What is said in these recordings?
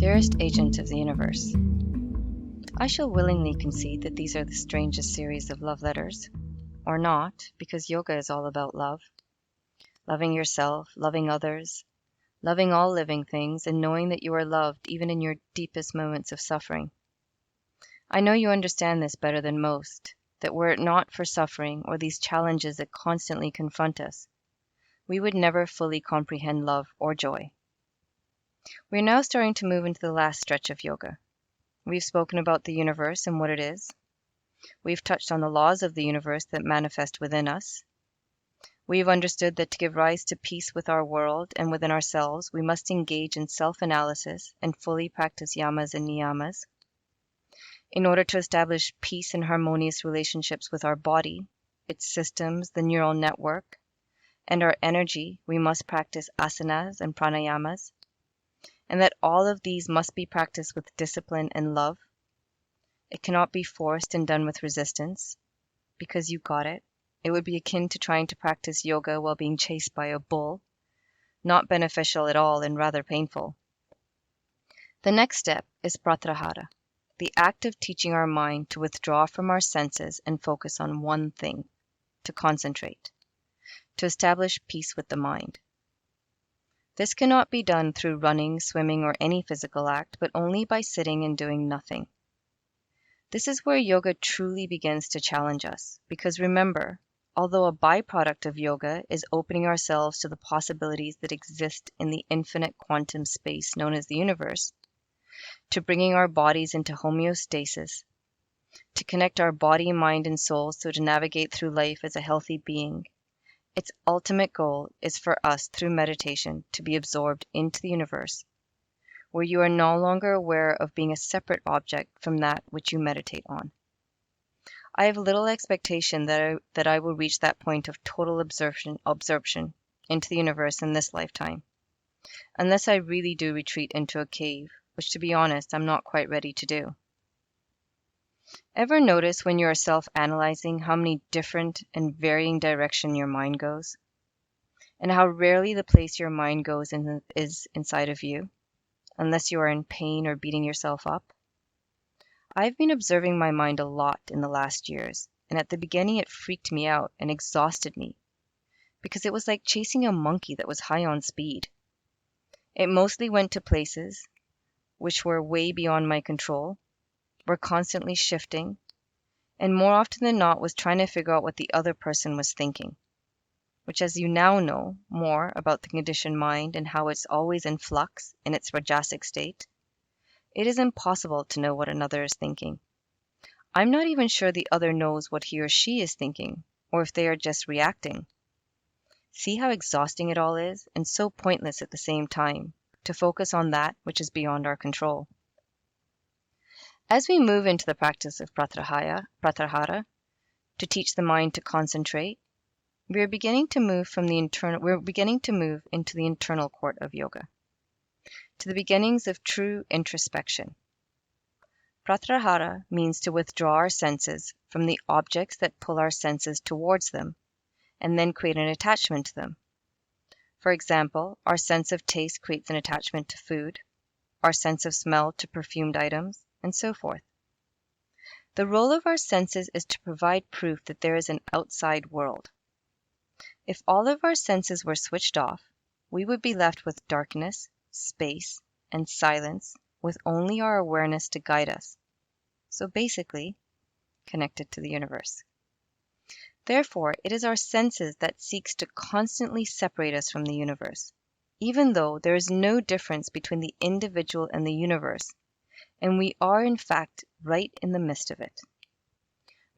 Dearest agent of the universe, I shall willingly concede that these are the strangest series of love letters, or not, because yoga is all about love. Loving yourself, loving others, loving all living things, and knowing that you are loved even in your deepest moments of suffering. I know you understand this better than most, that were it not for suffering or these challenges that constantly confront us, we would never fully comprehend love or joy. We are now starting to move into the last stretch of yoga. We've spoken about the universe and what it is. We've touched on the laws of the universe that manifest within us. We've understood that to give rise to peace with our world and within ourselves, we must engage in self-analysis and fully practice yamas and niyamas. In order to establish peace and harmonious relationships with our body, its systems, the neural network, and our energy, we must practice asanas and pranayamas, and that all of these must be practiced with discipline and love. It cannot be forced and done with resistance, because you got it. It would be akin to trying to practice yoga while being chased by a bull, not beneficial at all and rather painful. The next step is pratyahara, the act of teaching our mind to withdraw from our senses and focus on one thing, to concentrate, to establish peace with the mind. This cannot be done through running, swimming, or any physical act, but only by sitting and doing nothing. This is where yoga truly begins to challenge us, because remember, although a byproduct of yoga is opening ourselves to the possibilities that exist in the infinite quantum space known as the universe, to bringing our bodies into homeostasis, to connect our body, mind, and soul so to navigate through life as a healthy being, its ultimate goal is for us, through meditation, to be absorbed into the universe, where you are no longer aware of being a separate object from that which you meditate on. I have little expectation that I will reach that point of total absorption into the universe in this lifetime, unless I really do retreat into a cave, which, to be honest, I'm not quite ready to do. Ever notice when you are self-analyzing how many different and varying directions your mind goes? And how rarely the place your mind goes is inside of you, unless you are in pain or beating yourself up? I've been observing my mind a lot in the last years, and at the beginning it freaked me out and exhausted me, because it was like chasing a monkey that was high on speed. It mostly went to places which were way beyond my control, were constantly shifting, and more often than not was trying to figure out what the other person was thinking, which, as you now know more about the conditioned mind and how it's always in flux in its rajasic state, it is impossible to know what another is thinking. I'm not even sure the other knows what he or she is thinking, or if they are just reacting. See how exhausting it all is, and so pointless at the same time, to focus on that which is beyond our control. As we move into the practice of pratyahara, to teach the mind to concentrate, we're beginning to move into the internal court of yoga, to the beginnings of true introspection. Pratyahara means to withdraw our senses from the objects that pull our senses towards them, and then create an attachment to them. For example, our sense of taste creates an attachment to food, our sense of smell to perfumed items, and so forth. The role of our senses is to provide proof that there is an outside world. If all of our senses were switched off, we would be left with darkness, space, and silence, with only our awareness to guide us. So basically, connected to the universe. Therefore, it is our senses that seeks to constantly separate us from the universe, even though there is no difference between the individual and the universe, and we are in fact right in the midst of it.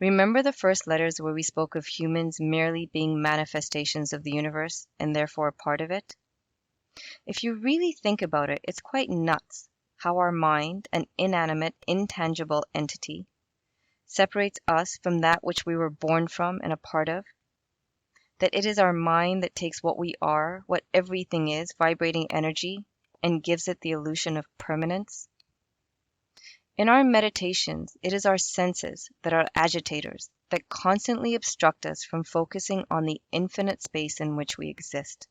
Remember the first letters where we spoke of humans merely being manifestations of the universe and therefore a part of it? If you really think about it, it's quite nuts how our mind, an inanimate, intangible entity, separates us from that which we were born from and a part of. That it is our mind that takes what we are, what everything is, vibrating energy, and gives it the illusion of permanence. In our meditations, it is our senses that are agitators, that constantly obstruct us from focusing on the infinite space in which we exist.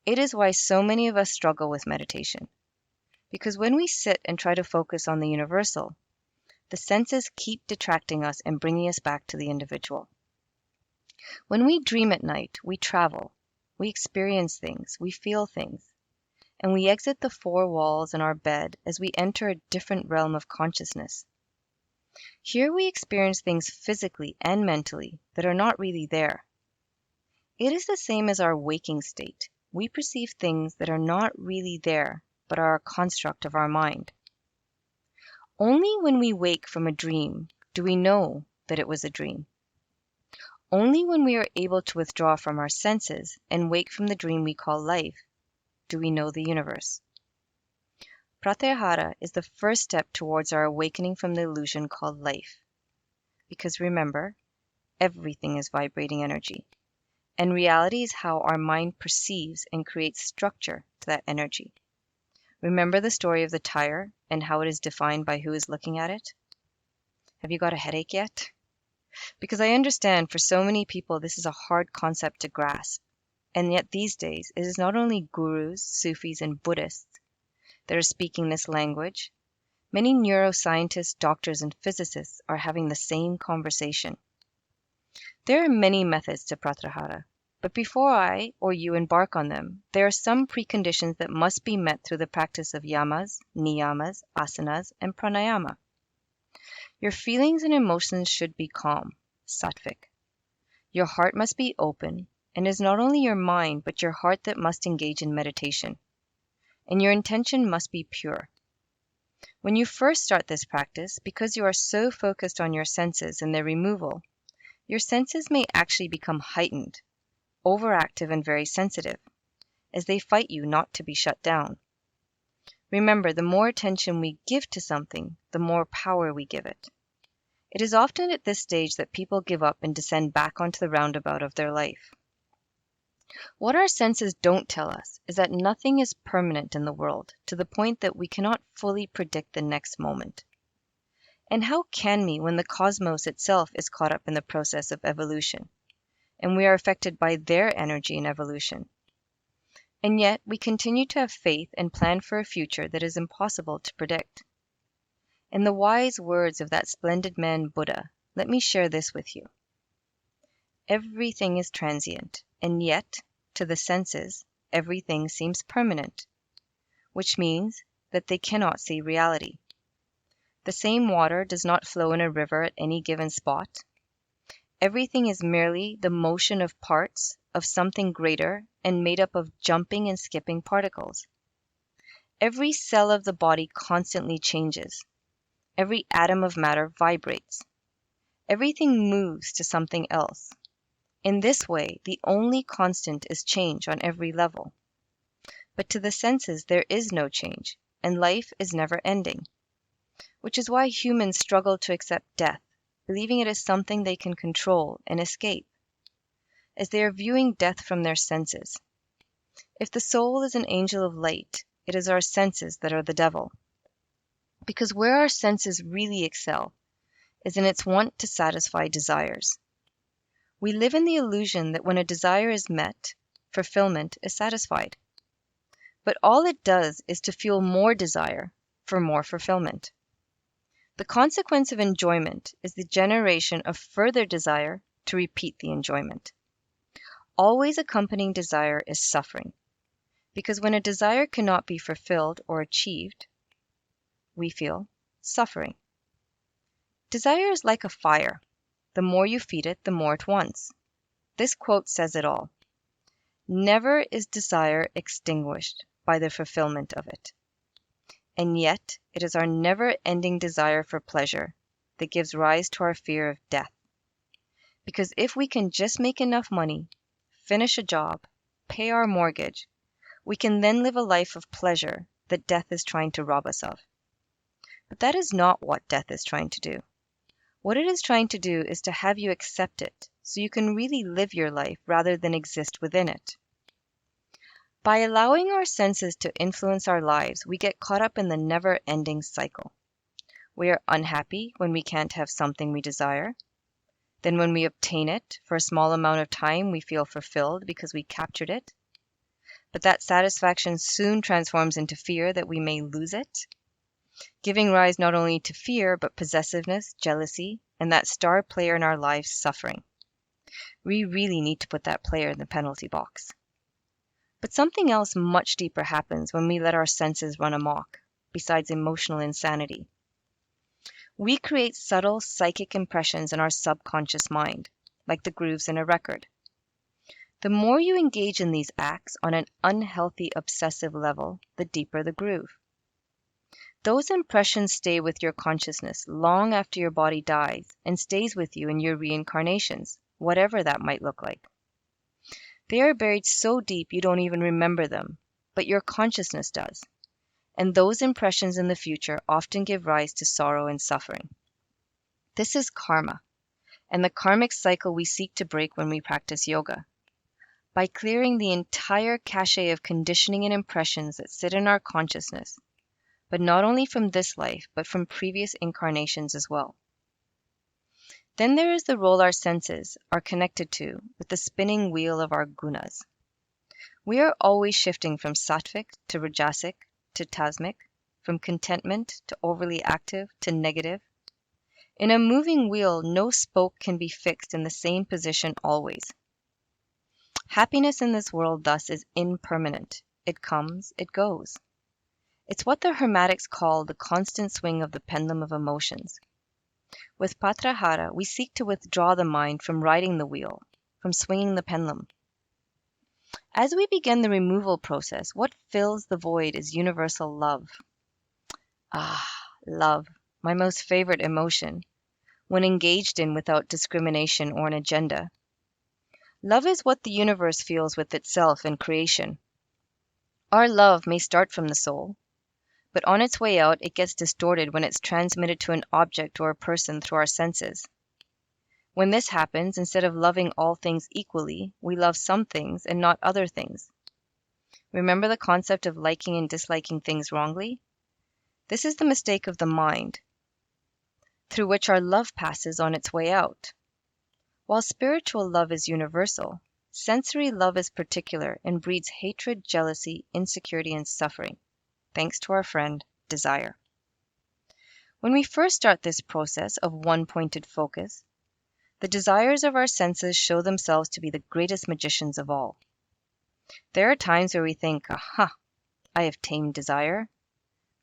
It is why so many of us struggle with meditation. Because when we sit and try to focus on the universal, the senses keep detracting us and bringing us back to the individual. When we dream at night, we travel, we experience things, we feel things, and we exit the four walls in our bed as we enter a different realm of consciousness. Here we experience things physically and mentally that are not really there. It is the same as our waking state. We perceive things that are not really there, but are a construct of our mind. Only when we wake from a dream do we know that it was a dream. Only when we are able to withdraw from our senses and wake from the dream we call life do we know the universe. Pratyahara is the first step towards our awakening from the illusion called life. Because remember, everything is vibrating energy, and reality is how our mind perceives and creates structure to that energy. Remember the story of the tire and how it is defined by who is looking at it? Have you got a headache yet? Because I understand for so many people this is a hard concept to grasp, and yet these days it is not only gurus, Sufis, and Buddhists that are speaking this language. Many neuroscientists, doctors, and physicists are having the same conversation. There are many methods to pratyahara, but before I or you embark on them, there are some preconditions that must be met through the practice of yamas, niyamas, asanas, and pranayama. Your feelings and emotions should be calm, sattvic. Your heart must be open, and it is not only your mind but your heart that must engage in meditation. And your intention must be pure. When you first start this practice, because you are so focused on your senses and their removal, your senses may actually become heightened, overactive, and very sensitive, as they fight you not to be shut down. Remember, the more attention we give to something, the more power we give it. It is often at this stage that people give up and descend back onto the roundabout of their life. What our senses don't tell us is that nothing is permanent in the world to the point that we cannot fully predict the next moment. And how can we when the cosmos itself is caught up in the process of evolution, and we are affected by their energy in evolution? And yet we continue to have faith and plan for a future that is impossible to predict. In the wise words of that splendid man Buddha, let me share this with you. Everything is transient, and yet, to the senses, everything seems permanent, which means that they cannot see reality. The same water does not flow in a river at any given spot. Everything is merely the motion of parts of something greater and made up of jumping and skipping particles. Every cell of the body constantly changes. Every atom of matter vibrates. Everything moves to something else. In this way, the only constant is change on every level. But to the senses there is no change, and life is never ending, which is why humans struggle to accept death, believing it is something they can control and escape, as they are viewing death from their senses. If the soul is an angel of light, it is our senses that are the devil. Because where our senses really excel is in its want to satisfy desires. We live in the illusion that when a desire is met, fulfillment is satisfied. But all it does is to fuel more desire for more fulfillment. The consequence of enjoyment is the generation of further desire to repeat the enjoyment. Always accompanying desire is suffering, because when a desire cannot be fulfilled or achieved, we feel suffering. Desire is like a fire. The more you feed it, the more it wants. This quote says it all. Never is desire extinguished by the fulfillment of it. And yet, it is our never-ending desire for pleasure that gives rise to our fear of death. Because if we can just make enough money, finish a job, pay our mortgage, we can then live a life of pleasure that death is trying to rob us of. But that is not what death is trying to do. What it is trying to do is to have you accept it so you can really live your life rather than exist within it. By allowing our senses to influence our lives, we get caught up in the never-ending cycle. We are unhappy when we can't have something we desire. Then when we obtain it, for a small amount of time, we feel fulfilled because we captured it. but that satisfaction soon transforms into fear that we may lose it, giving rise not only to fear, but possessiveness, jealousy, and that star player in our lives suffering. We really need to put that player in the penalty box. But something else much deeper happens when we let our senses run amok, besides emotional insanity. We create subtle psychic impressions in our subconscious mind, like the grooves in a record. The more you engage in these acts on an unhealthy obsessive level, the deeper the groove. Those impressions stay with your consciousness long after your body dies and stays with you in your reincarnations, whatever that might look like. They are buried so deep you don't even remember them, but your consciousness does. And those impressions in the future often give rise to sorrow and suffering. This is karma, and the karmic cycle we seek to break when we practice yoga. By clearing the entire cache of conditioning and impressions that sit in our consciousness, but not only from this life, but from previous incarnations as well. Then there is the role our senses are connected to with the spinning wheel of our gunas. We are always shifting from sattvic to rajasic to tasmic, from contentment to overly active to negative. In a moving wheel, no spoke can be fixed in the same position always. Happiness in this world thus is impermanent. It comes, it goes. It's what the Hermetics call the constant swing of the pendulum of emotions. With Patrahara, we seek to withdraw the mind from riding the wheel, from swinging the pendulum. As we begin the removal process, what fills the void is universal love. Ah, love, my most favorite emotion, when engaged in without discrimination or an agenda. Love is what the universe feels with itself in creation. Our love may start from the soul, but on its way out, it gets distorted when it's transmitted to an object or a person through our senses. When this happens, instead of loving all things equally, we love some things and not other things. Remember the concept of liking and disliking things wrongly? This is the mistake of the mind, through which our love passes on its way out. While spiritual love is universal, sensory love is particular and breeds hatred, jealousy, insecurity, and suffering, thanks to our friend, desire. When we first start this process of one-pointed focus, the desires of our senses show themselves to be the greatest magicians of all. There are times where we think, aha, I have tamed desire,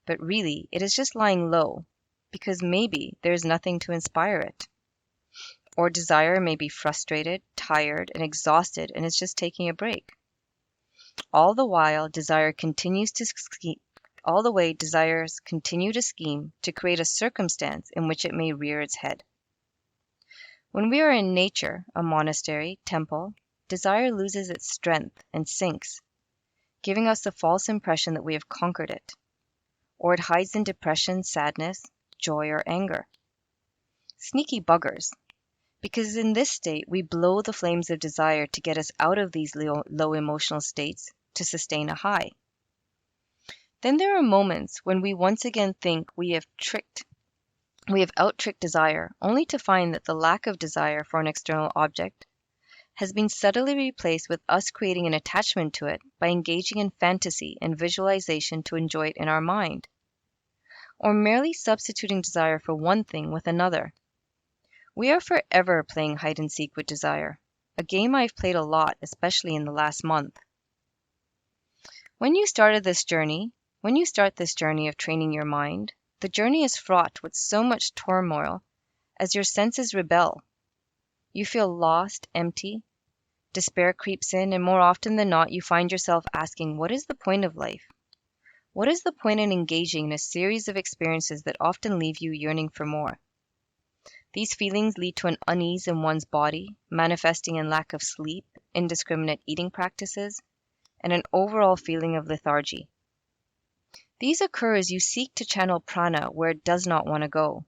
but really it is just lying low, because maybe there is nothing to inspire it. Or desire may be frustrated, tired, and exhausted and is just taking a break. All the while, desires continue to scheme to create a circumstance in which it may rear its head. When we are in nature, a monastery, temple, desire loses its strength and sinks, giving us the false impression that we have conquered it. Or it hides in depression, sadness, joy, or anger. Sneaky buggers. Because in this state, we blow the flames of desire to get us out of these low emotional states to sustain a high. Then there are moments when we once again think we have out-tricked desire, only to find that the lack of desire for an external object has been subtly replaced with us creating an attachment to it by engaging in fantasy and visualization to enjoy it in our mind, or merely substituting desire for one thing with another. We are forever playing hide and seek with desire, a game I've played a lot, especially in the last month. When you start this journey of training your mind, the journey is fraught with so much turmoil as your senses rebel. You feel lost, empty, despair creeps in, and more often than not, you find yourself asking, what is the point of life? What is the point in engaging in a series of experiences that often leave you yearning for more? These feelings lead to an unease in one's body, manifesting in lack of sleep, indiscriminate eating practices, and an overall feeling of lethargy. These occur as you seek to channel prana where it does not want to go,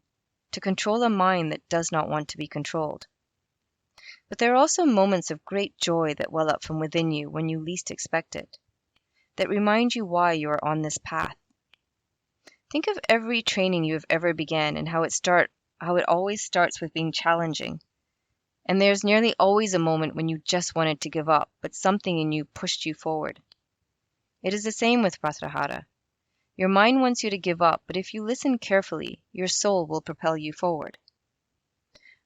to control a mind that does not want to be controlled. But there are also moments of great joy that well up from within you when you least expect it, that remind you why you are on this path. Think of every training you have ever began and how it always starts with being challenging. And there's nearly always a moment when you just wanted to give up, but something in you pushed you forward. It is the same with pratyahara. Your mind wants you to give up, but if you listen carefully, your soul will propel you forward.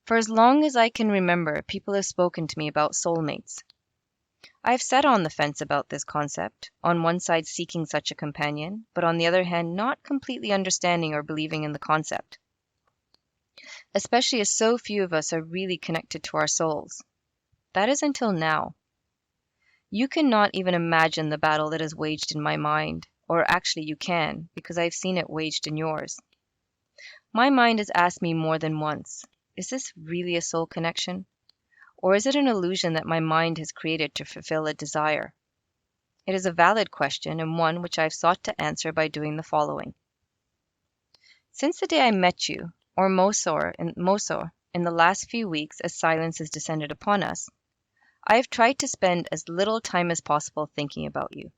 For as long as I can remember, people have spoken to me about soulmates. I have sat on the fence about this concept, on one side seeking such a companion, but on the other hand not completely understanding or believing in the concept, especially as so few of us are really connected to our souls. That is until now. You cannot even imagine the battle that is waged in my mind, or actually you can, because I have seen it waged in yours. My mind has asked me more than once, is this really a soul connection? Or is it an illusion that my mind has created to fulfill a desire? It is a valid question, and one which I have sought to answer by doing the following. Since the day I met you, or more so in the last few weeks as silence has descended upon us, I have tried to spend as little time as possible thinking about you,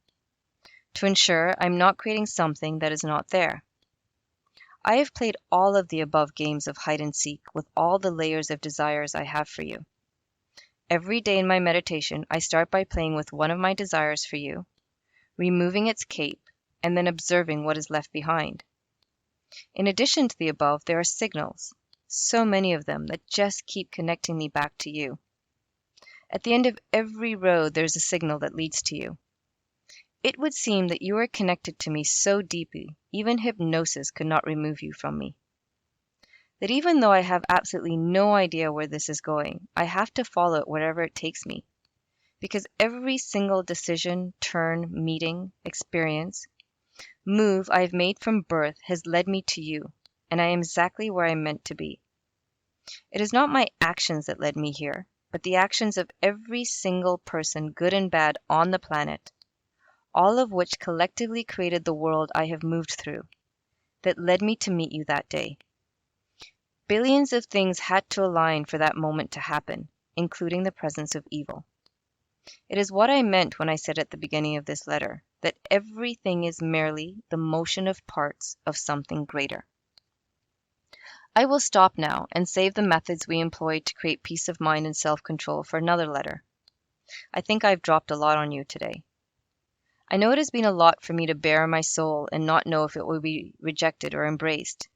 to ensure I am not creating something that is not there. I have played all of the above games of hide and seek with all the layers of desires I have for you. Every day in my meditation, I start by playing with one of my desires for you, removing its cape, and then observing what is left behind. In addition to the above, there are signals, so many of them that just keep connecting me back to you. At the end of every road, there's a signal that leads to you. It would seem that you are connected to me so deeply, even hypnosis could not remove you from me. That even though I have absolutely no idea where this is going, I have to follow it wherever it takes me. Because every single decision, turn, meeting, experience, move I have made from birth has led me to you, and I am exactly where I am meant to be. It is not my actions that led me here, but the actions of every single person, good and bad, on the planet, all of which collectively created the world I have moved through, that led me to meet you that day. Billions of things had to align for that moment to happen, including the presence of evil. It is what I meant when I said at the beginning of this letter, that everything is merely the motion of parts of something greater. I will stop now and save the methods we employed to create peace of mind and self-control for another letter. I think I've dropped a lot on you today. I know it has been a lot for me to bear my soul and not know if it will be rejected or embraced.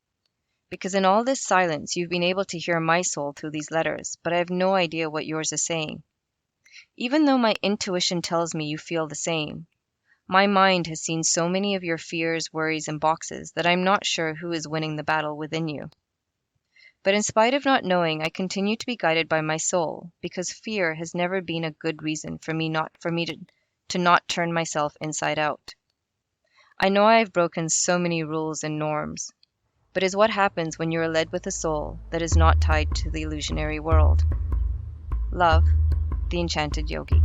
Because in all this silence, you've been able to hear my soul through these letters, but I have no idea what yours is saying. Even though my intuition tells me you feel the same, my mind has seen so many of your fears, worries, and boxes that I'm not sure who is winning the battle within you. But in spite of not knowing, I continue to be guided by my soul, because fear has never been a good reason for me to not turn myself inside out. I know I have broken so many rules and norms, but is what happens when you are led with a soul that is not tied to the illusionary world. Love, the Enchanted Yogi.